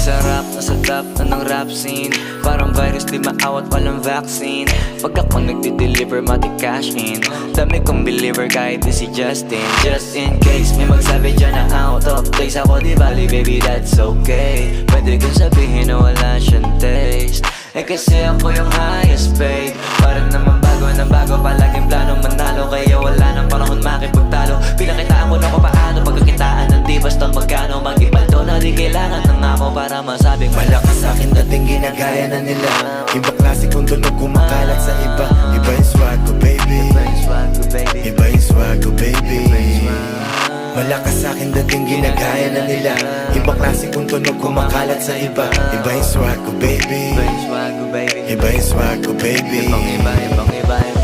sarap, nasa top na ng rap scene. Parang virus di maawat, walang vaccine. Pag ako nagdi-deliver, mati cash in. Dami kong believer kahit di si Justin. Just in case may magsabi dyan na out of place ako, di bali baby that's okay. Pwede kong sabihin na wala siyang taste. Eh kasi ako yung highest paid. Para naman bago ng bago, palaging plano manalo. Kaya wala nang panahon makipagtalo. Pinakitaan ko na kung paano pagkakitaan ng di basta magkano. Mag-ipaldo na di kailangan ng ako para masabing malakas sa'kin dating ginagaya na nila. Iba klase kong tunog kumakalat sa iba. Iba yung swag ko baby, iba yung swag ko baby, iba yung swag ko baby. Malakas sa'kin dating ginagaya na nila. Iba klase kong tunog kumakalat sa iba. Iba yung swag ko baby, iba yung swag ko baby, iba yung swag ko baby. ibang iba, ibang iba, iba.